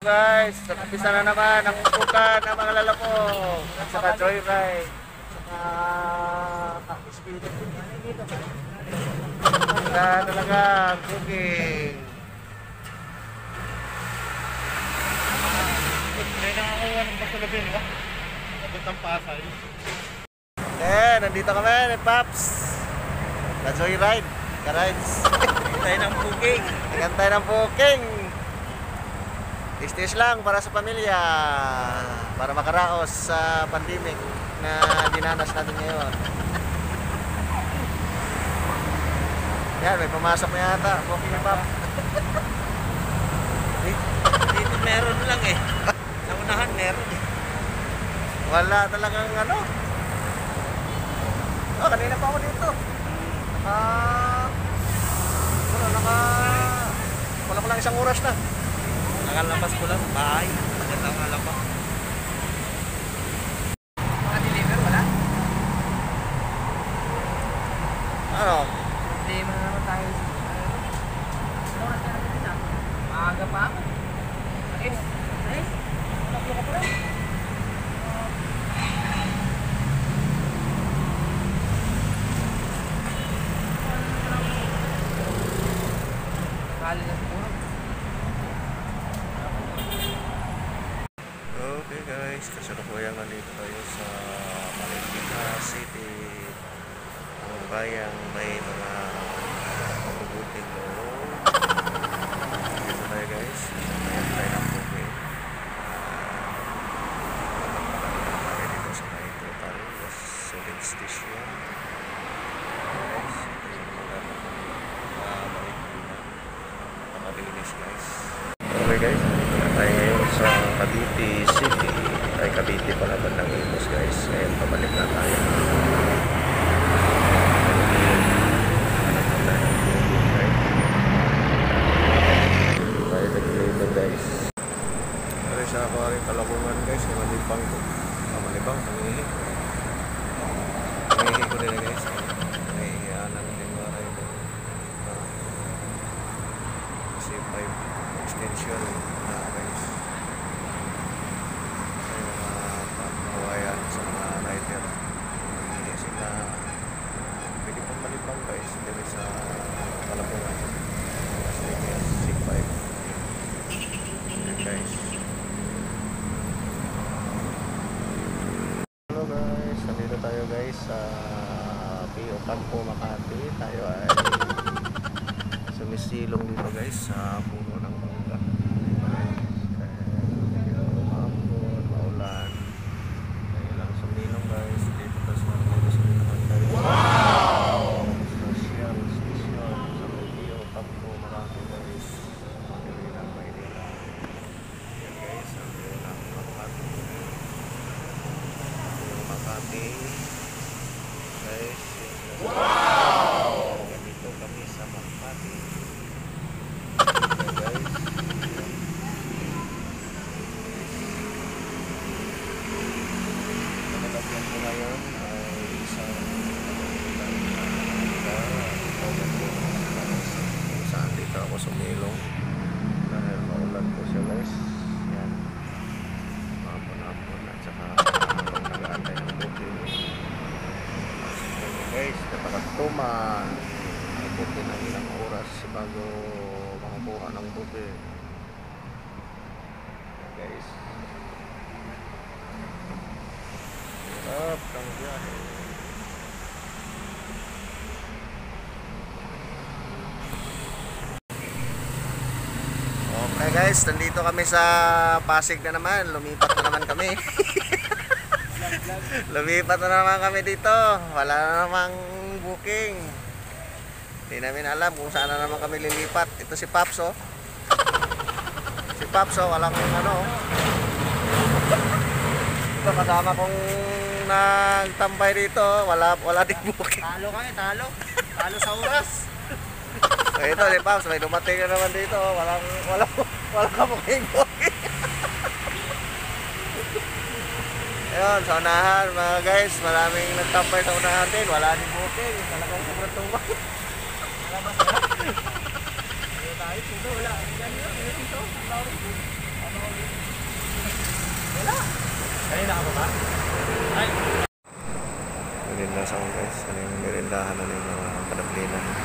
Guys, umpisa na naman ang pukan ng mga lalako at saka joyride saka talaga ang booking. May nakakuha ng pasulabin, di ba? Papuntang Pasay. Nandito kami ni Paps na joyride, ka-rides. Tayo ng booking. Nagantay ng booking. Stage lang para sa pamilya, para makaraos sa pandemic na dinanas natin ngayon. Yan, may pumasok na yata. Booking ni Pap. Dito meron lang eh. Sa unahan meron eh. Wala talagang ano. Oh, kanina pa ako dito. Wala ko lang isang oras na. Nakalabas ko lang. Bahay. Maganda nga lang ba? Maka-deliver wala? Ano? Problema naman tayo. Oras ka natin na. Maaga pa ako. Nice. Tatlo ka pa lang. Kali na siguro. Okay guys, kasalukuyan nandito tayo sa Malintika City, ang bayang may mga booking doon. Dito tayo guys, mayroon tayo ng booking. Tayo dito sa may total Solid Station. Guys, ito yung mga Malintika, nakalinis guys. Okay guys, dito na tayo ngayon sa Cavite City. Ay, Cavite pala ba ng Imus guys. Ngayon, pabalik na tayo. Tayo nag-labor guys. Pare sa ako rin Kalabungan guys. Yung malibang ko. Malibang, nangihi. Nangihi ko rin guys. Nangihianan din mga rider. Kasi 5 extension na guys. Sa mga rider, hindi sila pwede pong malibang guys dito sa Kalabungan kasi may C5 guys. Hello guys, nandito tayo guys sa P.O. Campo Makati. Tayo ay sumisilong dito guys sa puno ng mangga. Maulan Suminong guys, dito tayo sa Suminong guys. Wow! Social station sa P.O. Campo Makati guys. Pagkalilang Maynila. Yan guys, ang P.O. Makati. P.O. Makati guys. Wow! Ganito kami sa Makati. Yan guys. Nalagyan ko ngayon ay isang kung saan dito ako sumilong dahil maulan po siya guys. Yan, mapon-apon at saka nag-aantay ng booking guys. Kapagtuman ay booking ng ilang oras bago makakuha ng booking guys. Up ang biyahe. Okay guys, nandito kami sa Pasig na naman. Lumipat na naman kami. Lumipat na naman kami dito. Wala na namang booking. Hindi namin alam kung saan na naman kami lilipat. Ito si Paps oh. Si Paps oh, walang ano. Ito kasama kong nagtambay dito, wala din booking. Talo kami, talo. Talo sa oras. So ito, si Paps, may dumating na naman dito, walang ka booking. Ayun, sa unahan mga guys, maraming nagtambay sa unahan din, wala din booking. Talagang sobrang tumbay. Alabas na. Tayo tayo, dito wala. Diyan yun, dito. Merinda sa guys. Ano yung merindahan na yung mga kadablinan.